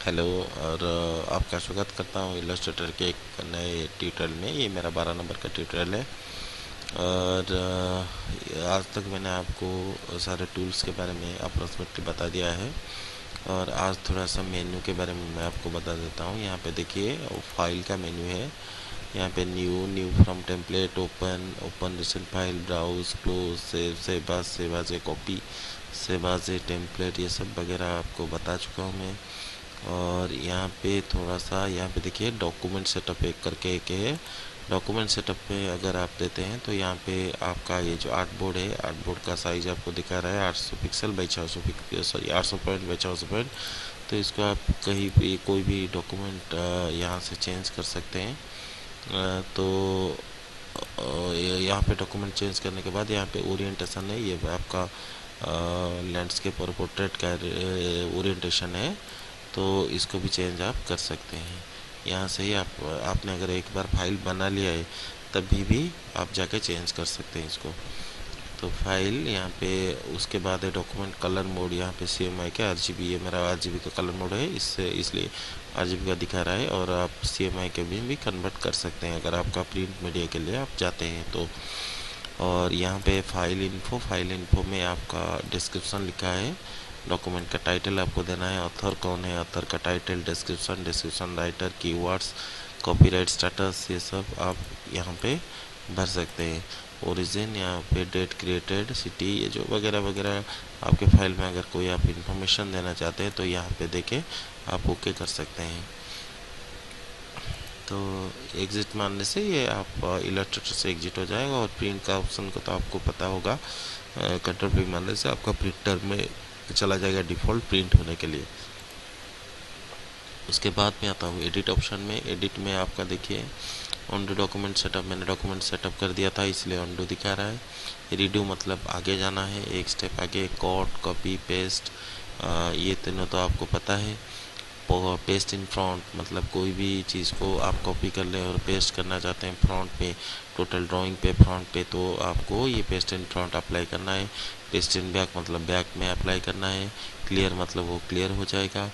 Hello और आपका स्वागत करता हूँ इलस्ट्रेटर के एक नए ट्यूटोरियल में। ये मेरा 12 नंबर का ट्यूटोरियल है और आज तक मैंने आपको सारे टूल्स के बारे में अप्रोक्सीमेटली बता दिया है। और आज थोड़ा सा मेन्यू के बारे में मैं आपको बता देता हूँ। यहाँ पे देखिए फाइल का मेन्यू है। यहाँ पे new from template, open recent file, browse, close, save as a copy, save as a template, ये सब वगैरह आपको बता चुका हूँ मैं। और यहाँ पे थोड़ा सा यहाँ पे देखिए डॉक्यूमेंट सेटअप एक करके एक है। डॉक्यूमेंट सेटअप पे अगर आप देते हैं तो यहाँ पे आपका ये जो आर्ट बोर्ड है, आर्ट बोर्ड का साइज आपको दिखा रहा है 800 pixel by 600 pixel, sorry 800 point by 600 point. तो इसको आप कहीं भी कोई भी डॉक्यूमेंट यहाँ से चेंज कर सकते हैं। तो यहाँ पे डॉक्यूमेंट चेंज करने के बाद यहाँ पे ओरिएंटेशन है, ये आपका लैंडस्केप और पोर्ट्रेट का ओरिएंटेशन है। तो इसको भी चेंज आप कर सकते हैं यहाँ से ही। आपने अगर एक बार फाइल बना लिया है तभी भी आप जाके चेंज कर सकते हैं इसको। तो फाइल यहाँ पे, उसके बाद है डॉक्यूमेंट कलर मोड। यहाँ पे CMYK के RGB, ये मेरा RGB का कलर मोड है, इससे इसलिए RGB का दिखा रहा है। और आप CMYK भी कन्वर्ट कर सकते हैं अगर आपका प्रिंट मीडिया के लिए आप जाते हैं तो। और यहाँ पे फाइल इन्फो में आपका डिस्क्रिप्शन लिखा है। डॉक्यूमेंट का टाइटल आपको देना है, ऑथर कौन है, ऑथर का title, description writer, keywords, copyright status, ये सब आप यहाँ पे भर सकते हैं। ओरिजिन, यहाँ पे डेट, क्रिएटेड, सिटी, ये जो वगैरह वगैरह आपके फाइल में अगर कोई आप इन्फॉर्मेशन देना चाहते हैं तो यहाँ पे देके आप ओके कर सकते हैं। तो एग्जिट मारने से ये आप इलस्ट्रेटर से एग्जिट हो जाएगा। और प्रिंट का ऑप्शन को तो आपको पता होगा, कंट्रोल प्रिंट मारने से आपका प्रिंटर में चला जाएगा डिफ़ॉल्ट प्रिंट होने के लिए। उसके बाद में आता हूँ एडिट ऑप्शन में। एडिट में आपका देखिए ऑन डॉक्यूमेंट सेटअप, मैंने डॉक्यूमेंट सेटअप कर दिया था इसलिए ऑन दिखा रहा है। रीडू मतलब आगे जाना है, एक स्टेप आगे। कॉट, कॉपी, पेस्ट, ये तीनों तो आपको पता है। पेस्ट इन फ्रंट मतलब कोई भी चीज़ को आप कॉपी कर लें और पेस्ट करना चाहते हैं फ्रंट पे, टोटल ड्राइंग पे, फ्रंट पे, तो आपको ये पेस्ट इन फ्रंट अप्लाई करना है। पेस्ट इन बैक मतलब बैक में अप्लाई करना है। क्लियर मतलब वो क्लियर हो जाएगा।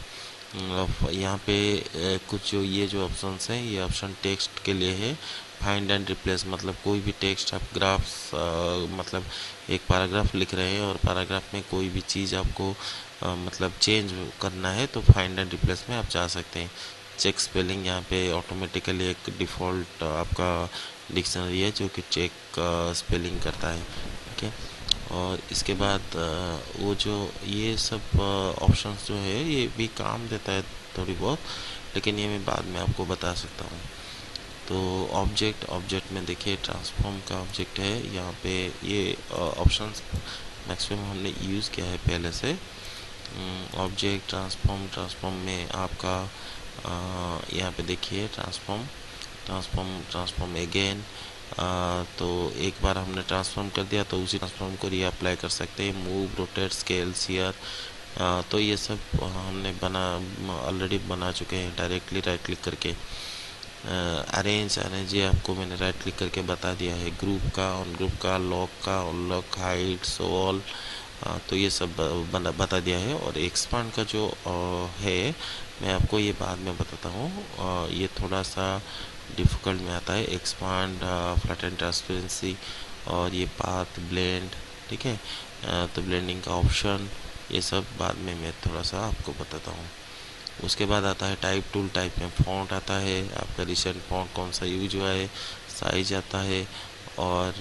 यहाँ पे कुछ ये जो ऑप्शंस हैं, ये ऑप्शन टेक्स्ट के लिए है। फाइंड एंड रिप्लेस मतलब कोई भी टेक्स्ट आप ग्राफ्स, मतलब एक पैराग्राफ लिख रहे हैं और पैराग्राफ में कोई भी चीज़ आपको मतलब चेंज करना है तो फाइंड एंड रिप्लेस में आप जा सकते हैं। चेक स्पेलिंग, यहाँ पे ऑटोमेटिकली एक डिफ़ॉल्ट आपका डिक्शनरी है जो कि चेक स्पेलिंग करता है, ठीक है। और इसके बाद वो जो ये सब ऑप्शंस जो है ये भी काम देता है थोड़ी बहुत, लेकिन ये मैं बाद में आपको बता सकता हूँ। तो ऑब्जेक्ट में देखिए ट्रांसफॉर्म का ऑब्जेक्ट है। यहाँ पे ये ऑप्शंस मैक्सिमम हमने यूज़ किया है पहले से। ऑब्जेक्ट ट्रांसफॉर्म में आपका यहाँ पे देखिए ट्रांसफॉर्म अगेन। तो एक बार हमने ट्रांसफॉर्म कर दिया तो उसी ट्रांसफॉर्म को रीअप्लाई कर सकते हैं। मूव, रोटेट, स्केल, सीयर, तो ये सब हमने ऑलरेडी बना चुके हैं डायरेक्टली राइट क्लिक करके। अरेंज ये आपको मैंने राइट क्लिक करके बता दिया है। ग्रुप का, ऑन ग्रुप का, लॉक, हाइट, ऑल, तो ये सब बता दिया है। और एक्सपांड का जो है मैं आपको ये बाद में बताता हूँ, ये थोड़ा सा डिफ़िकल्ट में आता है। एक्सपांड, फ्लैटन, ट्रांसपेरेंसी, और ये पाथ, ब्लेंड, ठीक है। तो ब्लेंडिंग का ऑप्शन ये सब बाद में मैं थोड़ा सा आपको बताता हूँ। उसके बाद आता है टाइप टूल। टाइप में फॉन्ट आता है, आपका रिसेंट फॉन्ट कौन सा यूज हुआ है, साइज आता है, और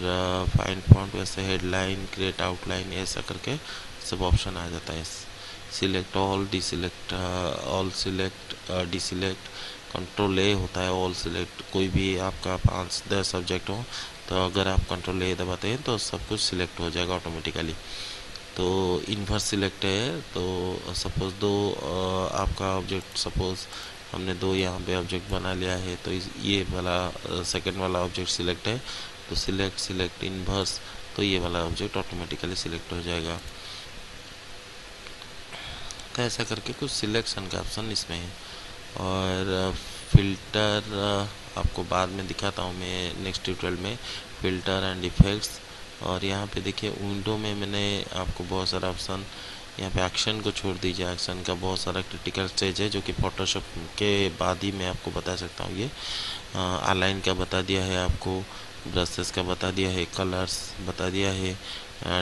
फाइंड फॉन्ट, वैसे हेडलाइन, क्रिएट आउटलाइन, ऐसा करके सब ऑप्शन आ जाता है। Select all, deselect all, select deselect, control ए होता है ऑल सिलेक्ट। कोई भी आपका 5-10 सब्जेक्ट हो तो अगर आप कंट्रोल ए दबाते हैं तो सब कुछ सिलेक्ट हो जाएगा ऑटोमेटिकली। तो इन्वर्स सिलेक्ट है, तो सपोज़ दो आपका ऑब्जेक्ट, सपोज़ हमने दो यहाँ पे ऑब्जेक्ट बना लिया है तो ये वाला सेकंड वाला ऑब्जेक्ट सिलेक्ट है, तो सिलेक्ट इन्वर्स, तो ये वाला ऑब्जेक्ट ऑटोमेटिकली सिलेक्ट हो जाएगा। तो ऐसा करके कुछ सिलेक्शन का ऑप्शन इसमें है। और फिल्टर आपको बाद में दिखाता हूँ मैं नेक्स्ट ट्यूटोरियल में, फिल्टर एंड इफेक्ट्स। और यहाँ पे देखिए विंडो में मैंने आपको बहुत सारा ऑप्शन यहाँ पे एक्शन को छोड़ दीजिए, एक्शन का बहुत सारा क्रिटिकल स्टेज है जो कि फोटोशॉप के बाद ही मैं आपको बता सकता हूँ। ये अलाइन का बता दिया है आपको, ब्रशेस का बता दिया है, कलर्स बता दिया है,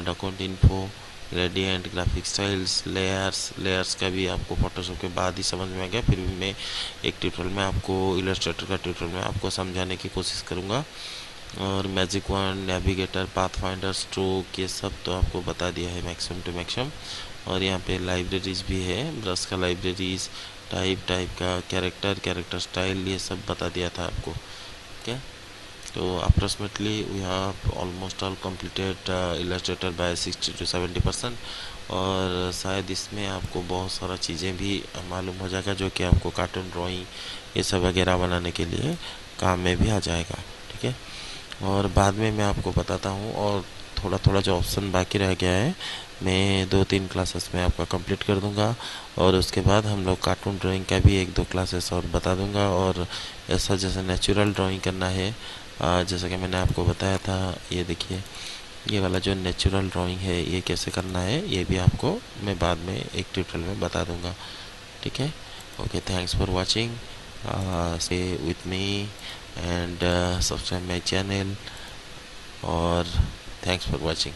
document info, gradient, graphic styles, layers का भी आपको फोटोशॉप के बाद ही समझ में आ गया। फिर भी मैं एक ट्यूटोरियल में आपको, इलस्ट्रेटर का ट्यूटोरियल में आपको समझाने की कोशिश करूँगा। और magic one, navigator, path finder, stroke, ये सब तो आपको बता दिया है मैक्सिमम टू मैक्सिमम। और यहाँ पे लाइब्रेरीज भी है, ब्रश का लाइब्रेरीज, टाइप का, कैरेक्टर स्टाइल, ये सब बता दिया था आपको। ठीक है, तो approximately we have almost all completed Illustrator by 60 to 70%। और शायद इसमें आपको बहुत सारा चीज़ें भी मालूम हो जाएगा जो कि आपको कार्टून ड्राइंग ये सब वगैरह बनाने के लिए काम में भी आ जाएगा। ठीक है, और बाद में मैं आपको बताता हूँ, और थोड़ा थोड़ा जो ऑप्शन बाकी रह गया है मैं 2-3 क्लासेस में आपका कंप्लीट कर दूंगा। और उसके बाद हम लोग कार्टून ड्राइंग का भी 1-2 क्लासेस और बता दूंगा। और ऐसा जैसे नेचुरल ड्राइंग करना है, जैसा कि मैंने आपको बताया था, ये देखिए ये वाला जो नेचुरल ड्राइंग है ये कैसे करना है ये भी आपको मैं बाद में एक ट्यूटोरियल में बता दूंगा। ठीक है, okay, thanks for watching, stay with me and subscribe my channel, और थैंक्स फॉर वाचिंग।